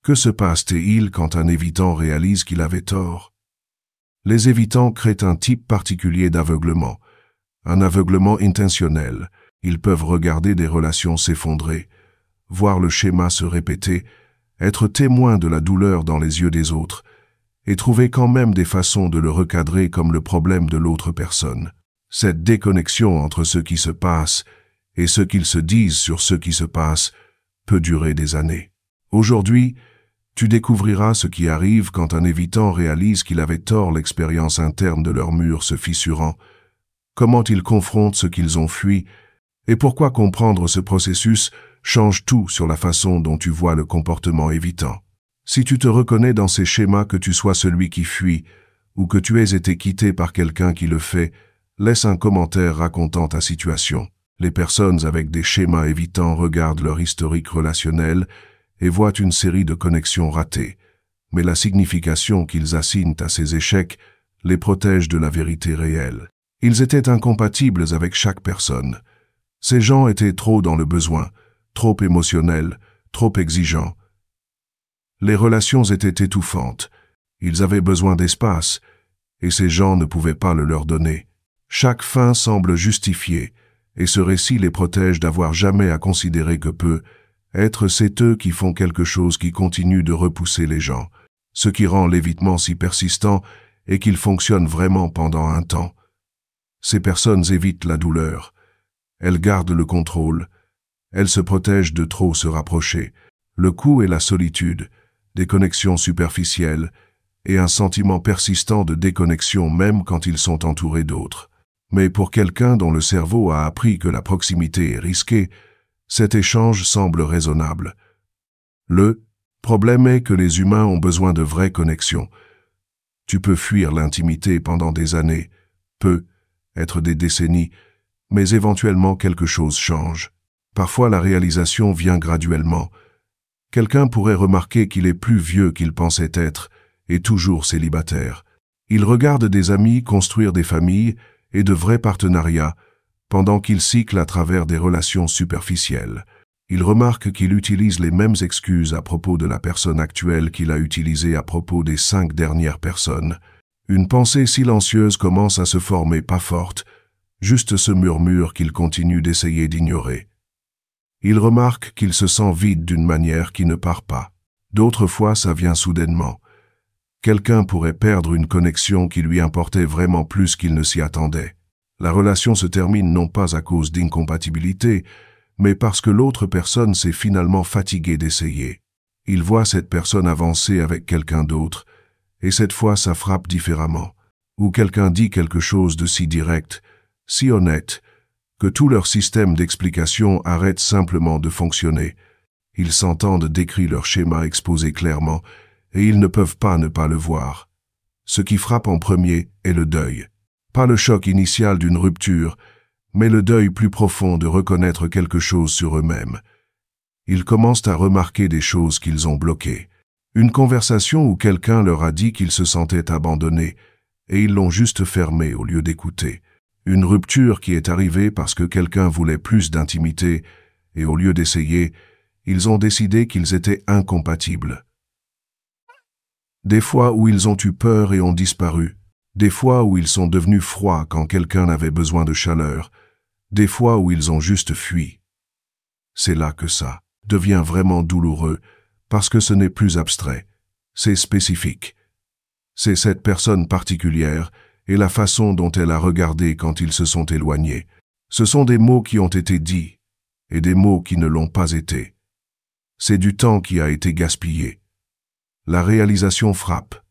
Que se passe-t-il quand un évitant réalise qu'il avait tort? Les évitants créent un type particulier d'aveuglement, un aveuglement intentionnel. Ils peuvent regarder des relations s'effondrer, voir le schéma se répéter, être témoins de la douleur dans les yeux des autres, et trouver quand même des façons de le recadrer comme le problème de l'autre personne. Cette déconnexion entre ce qui se passe et ce qu'ils se disent sur ce qui se passe peut durer des années. Aujourd'hui, tu découvriras ce qui arrive quand un évitant réalise qu'il avait tort, l'expérience interne de leur mur se fissurant, comment ils confrontent ce qu'ils ont fui, et pourquoi comprendre ce processus change tout sur la façon dont tu vois le comportement évitant. Si tu te reconnais dans ces schémas, que tu sois celui qui fuit ou que tu aies été quitté par quelqu'un qui le fait, laisse un commentaire racontant ta situation. Les personnes avec des schémas évitants regardent leur historique relationnel et voient une série de connexions ratées, mais la signification qu'ils assignent à ces échecs les protège de la vérité réelle. Ils étaient incompatibles avec chaque personne. Ces gens étaient trop dans le besoin, trop émotionnels, trop exigeants. Les relations étaient étouffantes. Ils avaient besoin d'espace, et ces gens ne pouvaient pas le leur donner. Chaque fin semble justifiée, et ce récit les protège d'avoir jamais à considérer que être c'est eux qui font quelque chose qui continue de repousser les gens. Ce qui rend l'évitement si persistant est qu'il fonctionne vraiment pendant un temps. Ces personnes évitent la douleur. Elles gardent le contrôle. Elles se protègent de trop se rapprocher. Le coût est la solitude, des connexions superficielles et un sentiment persistant de déconnexion même quand ils sont entourés d'autres. Mais pour quelqu'un dont le cerveau a appris que la proximité est risquée, cet échange semble raisonnable. Le problème est que les humains ont besoin de vraies connexions. Tu peux fuir l'intimité pendant des années, être des décennies, mais éventuellement quelque chose change. Parfois la réalisation vient graduellement. Quelqu'un pourrait remarquer qu'il est plus vieux qu'il pensait être et toujours célibataire. Il regarde des amis construire des familles et de vrais partenariats pendant qu'il cycle à travers des relations superficielles. Il remarque qu'il utilise les mêmes excuses à propos de la personne actuelle qu'il a utilisées à propos des 5 dernières personnes. Une pensée silencieuse commence à se former, pas forte, juste ce murmure qu'il continue d'essayer d'ignorer. Il remarque qu'il se sent vide d'une manière qui ne part pas. D'autres fois, ça vient soudainement. Quelqu'un pourrait perdre une connexion qui lui importait vraiment plus qu'il ne s'y attendait. La relation se termine non pas à cause d'incompatibilité, mais parce que l'autre personne s'est finalement fatiguée d'essayer. Il voit cette personne avancer avec quelqu'un d'autre, et cette fois ça frappe différemment. Ou quelqu'un dit quelque chose de si direct, si honnête, que tout leur système d'explication arrête simplement de fonctionner. Ils s'entendent, décrit leur schéma exposé clairement, et ils ne peuvent pas ne pas le voir. Ce qui frappe en premier est le deuil. Pas le choc initial d'une rupture, mais le deuil plus profond de reconnaître quelque chose sur eux-mêmes. Ils commencent à remarquer des choses qu'ils ont bloquées. Une conversation où quelqu'un leur a dit qu'ils se sentaient abandonnés, et ils l'ont juste fermée au lieu d'écouter. Une rupture qui est arrivée parce que quelqu'un voulait plus d'intimité, et au lieu d'essayer, ils ont décidé qu'ils étaient incompatibles. Des fois où ils ont eu peur et ont disparu, des fois où ils sont devenus froids quand quelqu'un avait besoin de chaleur, des fois où ils ont juste fui. C'est là que ça devient vraiment douloureux, parce que ce n'est plus abstrait, c'est spécifique. C'est cette personne particulière et la façon dont elle a regardé quand ils se sont éloignés. Ce sont des mots qui ont été dits et des mots qui ne l'ont pas été. C'est du temps qui a été gaspillé. La réalisation frappe.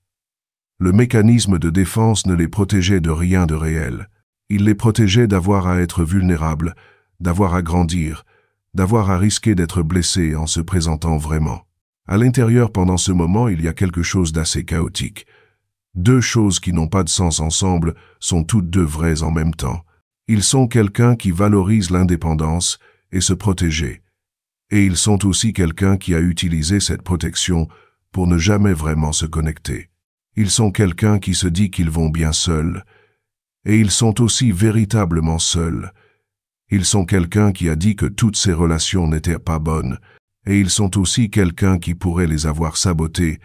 Le mécanisme de défense ne les protégeait de rien de réel. Il les protégeait d'avoir à être vulnérables, d'avoir à grandir, d'avoir à risquer d'être blessés en se présentant vraiment. À l'intérieur, pendant ce moment, il y a quelque chose d'assez chaotique. Deux choses qui n'ont pas de sens ensemble sont toutes deux vraies en même temps. Ils sont quelqu'un qui valorise l'indépendance et se protéger. Et ils sont aussi quelqu'un qui a utilisé cette protection pour ne jamais vraiment se connecter. Ils sont quelqu'un qui se dit qu'ils vont bien seuls. Et ils sont aussi véritablement seuls. Ils sont quelqu'un qui a dit que toutes ces relations n'étaient pas bonnes, Et ils sont aussi quelqu'un qui pourrait les avoir sabotés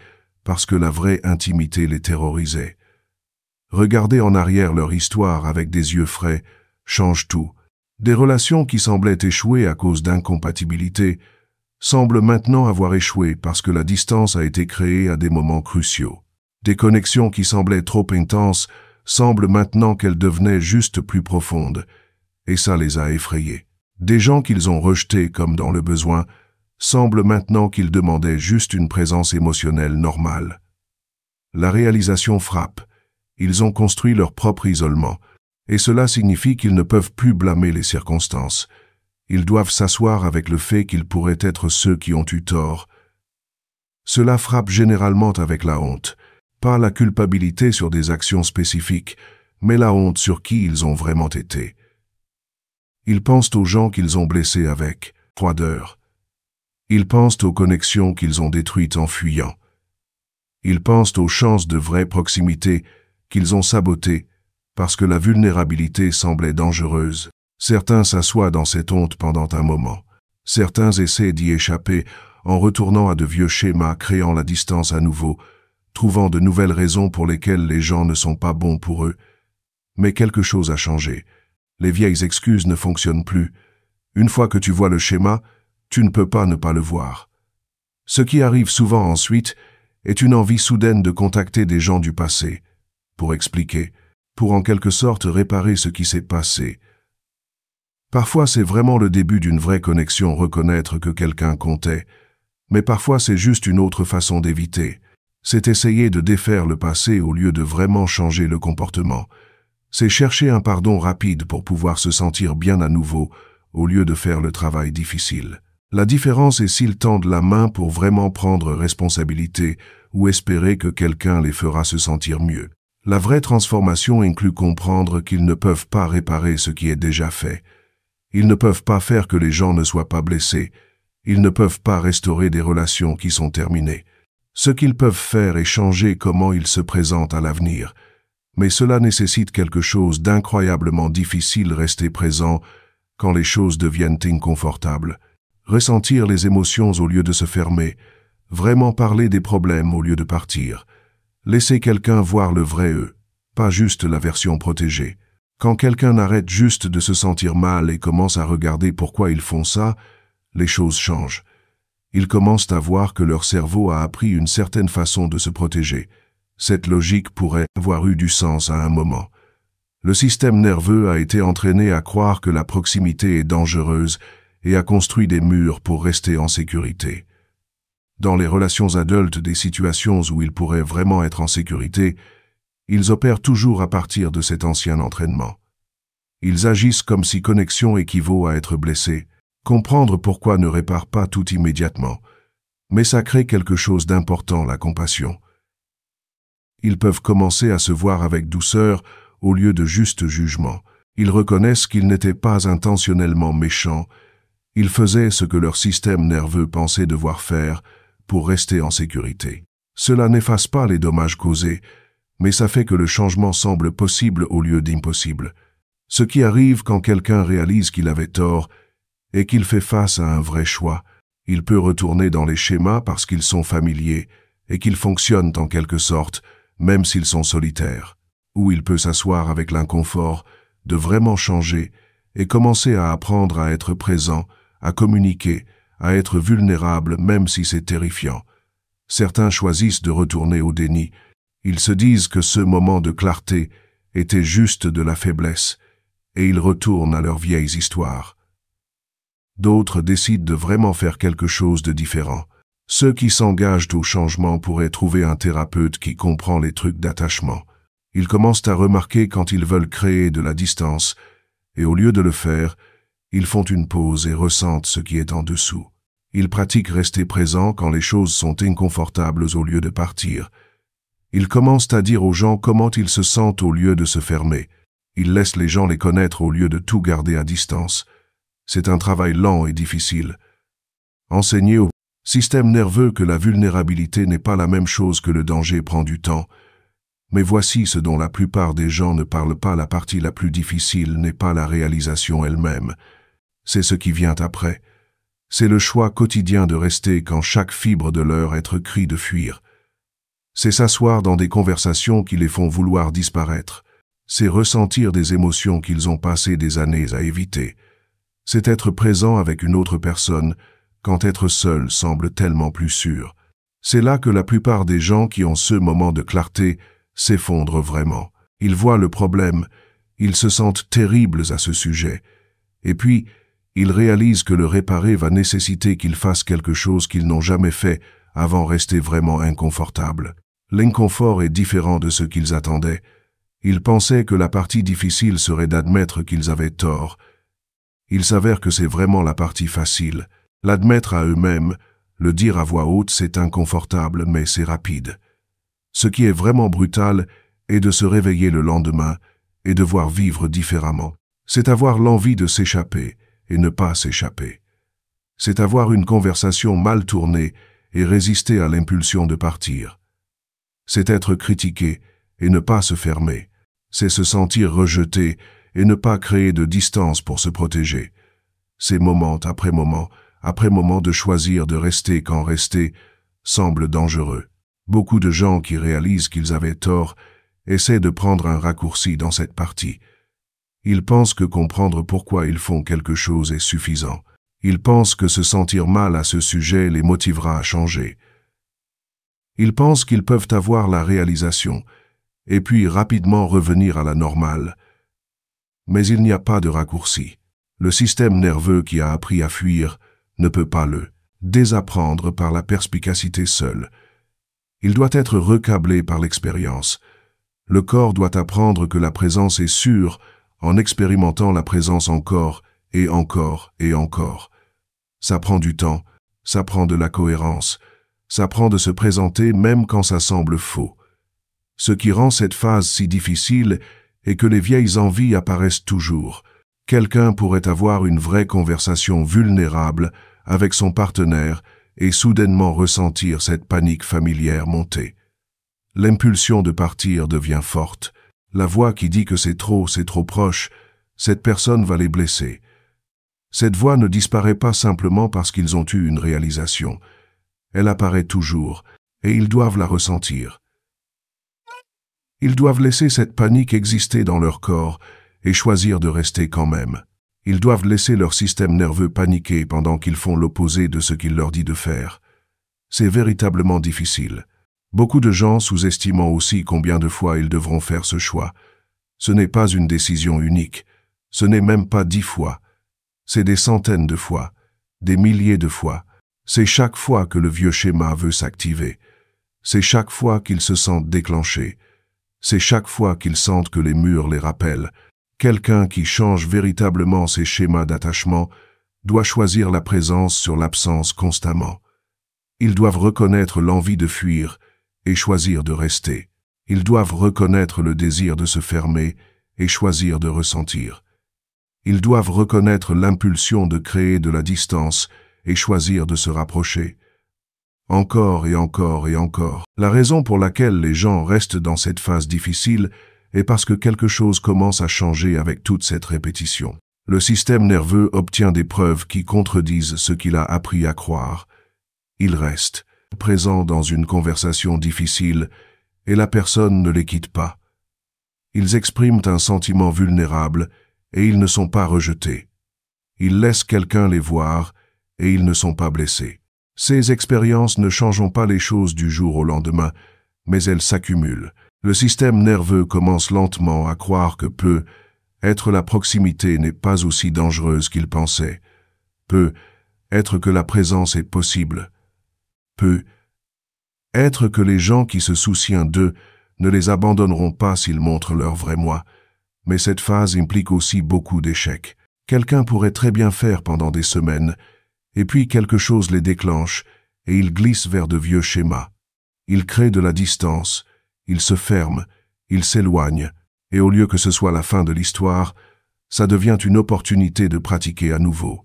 parce que la vraie intimité les terrorisait. Regarder en arrière leur histoire avec des yeux frais change tout. Des relations qui semblaient échouer à cause d'incompatibilité semblent maintenant avoir échoué parce que la distance a été créée à des moments cruciaux. Des connexions qui semblaient trop intenses semblent maintenant qu'elles devenaient juste plus profondes, et ça les a effrayés. Des gens qu'ils ont rejetés comme dans le besoin semblent maintenant qu'ils demandaient juste une présence émotionnelle normale. La réalisation frappe. Ils ont construit leur propre isolement, et cela signifie qu'ils ne peuvent plus blâmer les circonstances. Ils doivent s'asseoir avec le fait qu'ils pourraient être ceux qui ont eu tort. Cela frappe généralement avec la honte, pas la culpabilité sur des actions spécifiques, mais la honte sur qui ils ont vraiment été. Ils pensent aux gens qu'ils ont blessés avec froideur. Ils pensent aux connexions qu'ils ont détruites en fuyant. Ils pensent aux chances de vraie proximité qu'ils ont sabotées parce que la vulnérabilité semblait dangereuse. Certains s'assoient dans cette honte pendant un moment. Certains essaient d'y échapper en retournant à de vieux schémas, créant la distance à nouveau, trouvant de nouvelles raisons pour lesquelles les gens ne sont pas bons pour eux. Mais quelque chose a changé. Les vieilles excuses ne fonctionnent plus. Une fois que tu vois le schéma, tu ne peux pas ne pas le voir. Ce qui arrive souvent ensuite est une envie soudaine de contacter des gens du passé, pour expliquer, pour en quelque sorte réparer ce qui s'est passé. Parfois c'est vraiment le début d'une vraie connexion, reconnaître que quelqu'un comptait, mais parfois c'est juste une autre façon d'éviter. C'est essayer de défaire le passé au lieu de vraiment changer le comportement. C'est chercher un pardon rapide pour pouvoir se sentir bien à nouveau, au lieu de faire le travail difficile. La différence est s'ils tendent la main pour vraiment prendre responsabilité ou espérer que quelqu'un les fera se sentir mieux. La vraie transformation inclut comprendre qu'ils ne peuvent pas réparer ce qui est déjà fait. Ils ne peuvent pas faire que les gens ne soient pas blessés. Ils ne peuvent pas restaurer des relations qui sont terminées. Ce qu'ils peuvent faire est changer comment ils se présentent à l'avenir. Mais cela nécessite quelque chose d'incroyablement difficile, rester présent quand les choses deviennent inconfortables. Ressentir les émotions au lieu de se fermer. Vraiment parler des problèmes au lieu de partir. Laisser quelqu'un voir le vrai eux, pas juste la version protégée. Quand quelqu'un arrête juste de se sentir mal et commence à regarder pourquoi ils font ça, les choses changent. Ils commencent à voir que leur cerveau a appris une certaine façon de se protéger. Cette logique pourrait avoir eu du sens à un moment. Le système nerveux a été entraîné à croire que la proximité est dangereuse et a construit des murs pour rester en sécurité. Dans les relations adultes, des situations où ils pourraient vraiment être en sécurité, ils opèrent toujours à partir de cet ancien entraînement. Ils agissent comme si connexion équivaut à être blessé. Comprendre pourquoi ne répare pas tout immédiatement, mais ça crée quelque chose d'important, la compassion. Ils peuvent commencer à se voir avec douceur au lieu de juste jugement. Ils reconnaissent qu'ils n'étaient pas intentionnellement méchants. Ils faisaient ce que leur système nerveux pensait devoir faire pour rester en sécurité. Cela n'efface pas les dommages causés, mais ça fait que le changement semble possible au lieu d'impossible. Ce qui arrive quand quelqu'un réalise qu'il avait tort et qu'il fait face à un vrai choix. Il peut retourner dans les schémas parce qu'ils sont familiers et qu'ils fonctionnent en quelque sorte, même s'ils sont solitaires. Ou il peut s'asseoir avec l'inconfort de vraiment changer et commencer à apprendre à être présent, à communiquer, à être vulnérable même si c'est terrifiant. Certains choisissent de retourner au déni. Ils se disent que ce moment de clarté était juste de la faiblesse et ils retournent à leurs vieilles histoires. D'autres décident de vraiment faire quelque chose de différent. Ceux qui s'engagent au changement pourraient trouver un thérapeute qui comprend les trucs d'attachement. Ils commencent à remarquer quand ils veulent créer de la distance, et au lieu de le faire, ils font une pause et ressentent ce qui est en dessous. Ils pratiquent rester présents quand les choses sont inconfortables au lieu de partir. Ils commencent à dire aux gens comment ils se sentent au lieu de se fermer. Ils laissent les gens les connaître au lieu de tout garder à distance. C'est un travail lent et difficile. Enseigner au système nerveux que la vulnérabilité n'est pas la même chose que le danger prend du temps. Mais voici ce dont la plupart des gens ne parlent pas. La partie la plus difficile n'est pas la réalisation elle-même. C'est ce qui vient après. C'est le choix quotidien de rester quand chaque fibre de leur être crie de fuir. C'est s'asseoir dans des conversations qui les font vouloir disparaître. C'est ressentir des émotions qu'ils ont passé des années à éviter. C'est être présent avec une autre personne quand être seul semble tellement plus sûr. C'est là que la plupart des gens qui ont ce moment de clarté s'effondrent vraiment. Ils voient le problème, ils se sentent terribles à ce sujet. Et puis, ils réalisent que le réparer va nécessiter qu'ils fassent quelque chose qu'ils n'ont jamais fait avant rester vraiment inconfortables. L'inconfort est différent de ce qu'ils attendaient. Ils pensaient que la partie difficile serait d'admettre qu'ils avaient tort. Il s'avère que c'est vraiment la partie facile. L'admettre à eux-mêmes, le dire à voix haute, c'est inconfortable, mais c'est rapide. Ce qui est vraiment brutal est de se réveiller le lendemain et devoir vivre différemment. C'est avoir l'envie de s'échapper et ne pas s'échapper. C'est avoir une conversation mal tournée et résister à l'impulsion de partir. C'est être critiqué et ne pas se fermer. C'est se sentir rejeté et ne pas créer de distance pour se protéger. C'est moment après moment de choisir de rester quand rester semble dangereux. Beaucoup de gens qui réalisent qu'ils avaient tort essaient de prendre un raccourci dans cette partie. Ils pensent que comprendre pourquoi ils font quelque chose est suffisant. Ils pensent que se sentir mal à ce sujet les motivera à changer. Ils pensent qu'ils peuvent avoir la réalisation, et puis rapidement revenir à la normale. Mais il n'y a pas de raccourci. Le système nerveux qui a appris à fuir ne peut pas le désapprendre par la perspicacité seule. Il doit être recablé par l'expérience. Le corps doit apprendre que la présence est sûre en expérimentant la présence encore et encore et encore. Ça prend du temps, ça prend de la cohérence, ça prend de se présenter même quand ça semble faux. Ce qui rend cette phase si difficile est que les vieilles envies apparaissent toujours. Quelqu'un pourrait avoir une vraie conversation vulnérable avec son partenaire et soudainement ressentir cette panique familière monter. L'impulsion de partir devient forte. La voix qui dit que c'est trop proche, cette personne va les blesser. Cette voix ne disparaît pas simplement parce qu'ils ont eu une réalisation. Elle apparaît toujours, et ils doivent la ressentir. Ils doivent laisser cette panique exister dans leur corps et choisir de rester quand même. Ils doivent laisser leur système nerveux paniquer pendant qu'ils font l'opposé de ce qu'il leur dit de faire. C'est véritablement difficile. Beaucoup de gens sous-estimant aussi combien de fois ils devront faire ce choix. Ce n'est pas une décision unique. Ce n'est même pas 10 fois. C'est des centaines de fois, des milliers de fois. C'est chaque fois que le vieux schéma veut s'activer. C'est chaque fois qu'ils se sentent déclenchés. C'est chaque fois qu'ils sentent que les murs les rappellent. Quelqu'un qui change véritablement ses schémas d'attachement doit choisir la présence sur l'absence constamment. Ils doivent reconnaître l'envie de fuir et choisir de rester. Ils doivent reconnaître le désir de se fermer et choisir de ressentir. Ils doivent reconnaître l'impulsion de créer de la distance et choisir de se rapprocher. Encore et encore et encore. La raison pour laquelle les gens restent dans cette phase difficile est parce que quelque chose commence à changer avec toute cette répétition. Le système nerveux obtient des preuves qui contredisent ce qu'il a appris à croire. Il reste présent dans une conversation difficile et la personne ne les quitte pas. Ils expriment un sentiment vulnérable et ils ne sont pas rejetés. Ils laissent quelqu'un les voir et ils ne sont pas blessés. Ces expériences ne changeront pas les choses du jour au lendemain, mais elles s'accumulent. Le système nerveux commence lentement à croire que être la proximité n'est pas aussi dangereuse qu'il pensait. Être que la présence est possible. Être que les gens qui se soucient d'eux ne les abandonneront pas s'ils montrent leur vrai moi. Mais cette phase implique aussi beaucoup d'échecs. Quelqu'un pourrait très bien faire pendant des semaines, et puis quelque chose les déclenche, et ils glissent vers de vieux schémas. Ils créent de la distance, ils se ferment, ils s'éloignent, et au lieu que ce soit la fin de l'histoire, ça devient une opportunité de pratiquer à nouveau.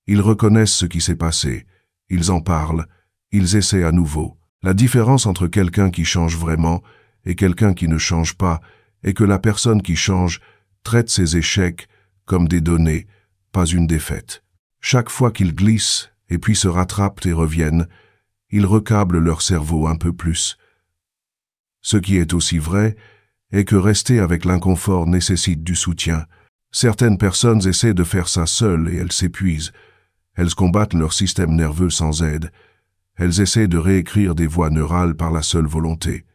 Ils reconnaissent ce qui s'est passé, ils en parlent, ils essaient à nouveau. La différence entre quelqu'un qui change vraiment et quelqu'un qui ne change pas est que la personne qui change traite ses échecs comme des données, pas une défaite. Chaque fois qu'ils glissent, et puis se rattrapent et reviennent, ils recablent leur cerveau un peu plus. Ce qui est aussi vrai est que rester avec l'inconfort nécessite du soutien. Certaines personnes essaient de faire ça seules et elles s'épuisent. Elles combattent leur système nerveux sans aide. Elles essaient de réécrire des voies neurales par la seule volonté.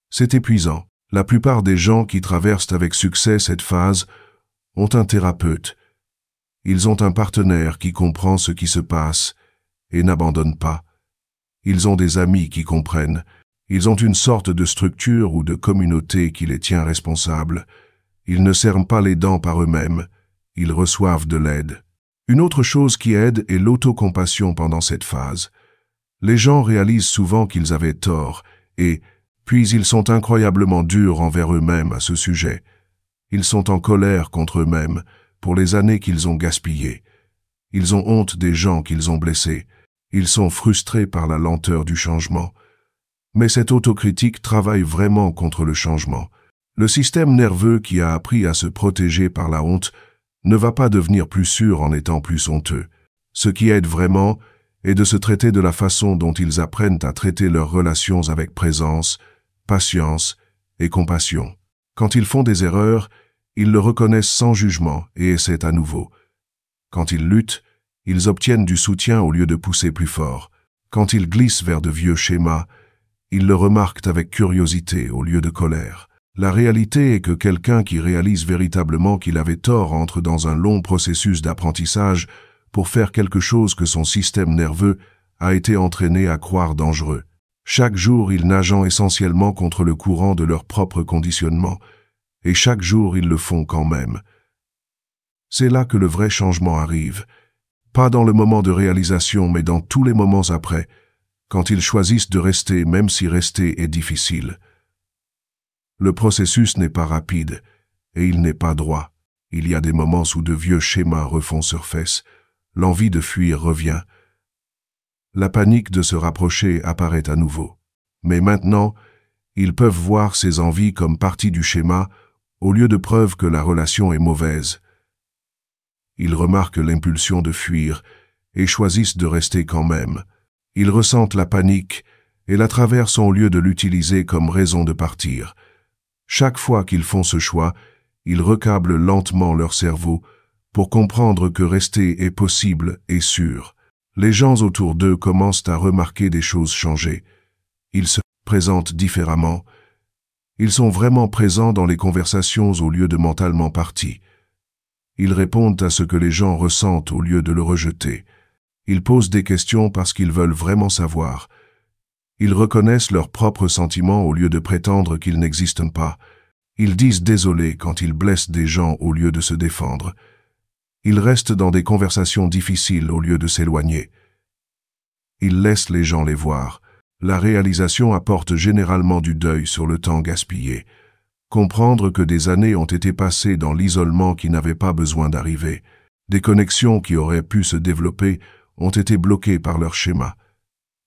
C'est épuisant. La plupart des gens qui traversent avec succès cette phase ont un thérapeute. Ils ont un partenaire qui comprend ce qui se passe et n'abandonne pas. Ils ont des amis qui comprennent. Ils ont une sorte de structure ou de communauté qui les tient responsables. Ils ne serrent pas les dents par eux-mêmes. Ils reçoivent de l'aide. Une autre chose qui aide est l'autocompassion pendant cette phase. Les gens réalisent souvent qu'ils avaient tort et, puis ils sont incroyablement durs envers eux-mêmes à ce sujet. Ils sont en colère contre eux-mêmes pour les années qu'ils ont gaspillées. Ils ont honte des gens qu'ils ont blessés. Ils sont frustrés par la lenteur du changement. Mais cette autocritique travaille vraiment contre le changement. Le système nerveux qui a appris à se protéger par la honte ne va pas devenir plus sûr en étant plus honteux. Ce qui aide vraiment est de se traiter de la façon dont ils apprennent à traiter leurs relations avec présence, patience et compassion. Quand ils font des erreurs, ils le reconnaissent sans jugement et essaient à nouveau. Quand ils luttent, ils obtiennent du soutien au lieu de pousser plus fort. Quand ils glissent vers de vieux schémas, ils le remarquent avec curiosité au lieu de colère. La réalité est que quelqu'un qui réalise véritablement qu'il avait tort entre dans un long processus d'apprentissage pour faire quelque chose que son système nerveux a été entraîné à croire dangereux. Chaque jour, ils nagent essentiellement contre le courant de leur propre conditionnement, et chaque jour, ils le font quand même. C'est là que le vrai changement arrive. Pas dans le moment de réalisation, mais dans tous les moments après, quand ils choisissent de rester, même si rester est difficile. Le processus n'est pas rapide, et il n'est pas droit. Il y a des moments où de vieux schémas refont surface. L'envie de fuir revient. La panique de se rapprocher apparaît à nouveau. Mais maintenant, ils peuvent voir ces envies comme partie du schéma, au lieu de preuve que la relation est mauvaise. Ils remarquent l'impulsion de fuir et choisissent de rester quand même. Ils ressentent la panique et la traversent au lieu de l'utiliser comme raison de partir. Chaque fois qu'ils font ce choix, ils recablent lentement leur cerveau pour comprendre que rester est possible et sûr. Les gens autour d'eux commencent à remarquer des choses changer. Ils se présentent différemment. Ils sont vraiment présents dans les conversations au lieu de mentalement partis. Ils répondent à ce que les gens ressentent au lieu de le rejeter. Ils posent des questions parce qu'ils veulent vraiment savoir. Ils reconnaissent leurs propres sentiments au lieu de prétendre qu'ils n'existent pas. Ils disent désolé quand ils blessent des gens au lieu de se défendre. Ils restent dans des conversations difficiles au lieu de s'éloigner. Ils laissent les gens les voir. La réalisation apporte généralement du deuil sur le temps gaspillé. Comprendre que des années ont été passées dans l'isolement qui n'avait pas besoin d'arriver. Des connexions qui auraient pu se développer ont été bloquées par leur schéma.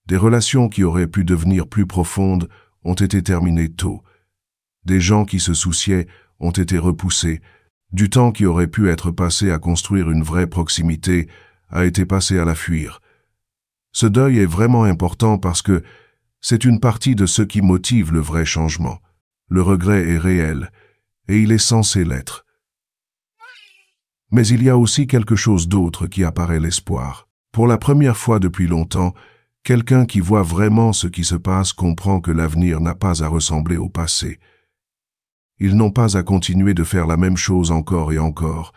Des relations qui auraient pu devenir plus profondes ont été terminées tôt. Des gens qui se souciaient ont été repoussés. Du temps qui aurait pu être passé à construire une vraie proximité a été passé à la fuir. Ce deuil est vraiment important parce que c'est une partie de ce qui motive le vrai changement. Le regret est réel, et il est censé l'être. Mais il y a aussi quelque chose d'autre qui apparaît l'espoir. Pour la première fois depuis longtemps, quelqu'un qui voit vraiment ce qui se passe comprend que l'avenir n'a pas à ressembler au passé. Ils n'ont pas à continuer de faire la même chose encore et encore.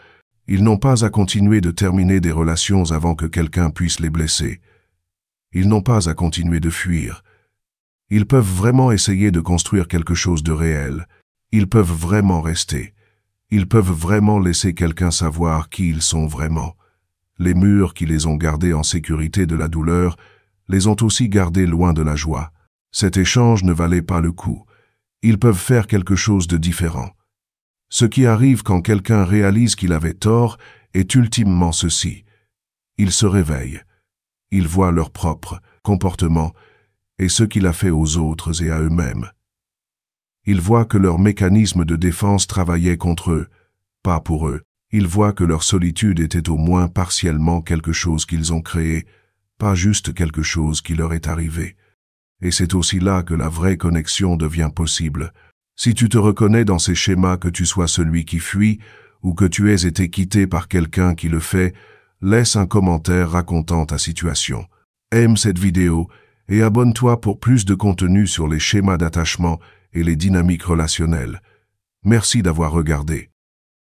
Ils n'ont pas à continuer de terminer des relations avant que quelqu'un puisse les blesser. Ils n'ont pas à continuer de fuir. Ils peuvent vraiment essayer de construire quelque chose de réel. Ils peuvent vraiment rester. Ils peuvent vraiment laisser quelqu'un savoir qui ils sont vraiment. Les murs qui les ont gardés en sécurité de la douleur les ont aussi gardés loin de la joie. Cet échange ne valait pas le coup. Ils peuvent faire quelque chose de différent. Ce qui arrive quand quelqu'un réalise qu'il avait tort est ultimement ceci. Ils se réveillent. Ils voient leur propre comportement et ce qu'il a fait aux autres et à eux-mêmes. Ils voient que leur mécanisme de défense travaillait contre eux, pas pour eux. Ils voient que leur solitude était au moins partiellement quelque chose qu'ils ont créé, pas juste quelque chose qui leur est arrivé. Et c'est aussi là que la vraie connexion devient possible. Si tu te reconnais dans ces schémas, que tu sois celui qui fuit ou que tu aies été quitté par quelqu'un qui le fait, laisse un commentaire racontant ta situation. Aime cette vidéo et abonne-toi pour plus de contenu sur les schémas d'attachement et les dynamiques relationnelles. Merci d'avoir regardé.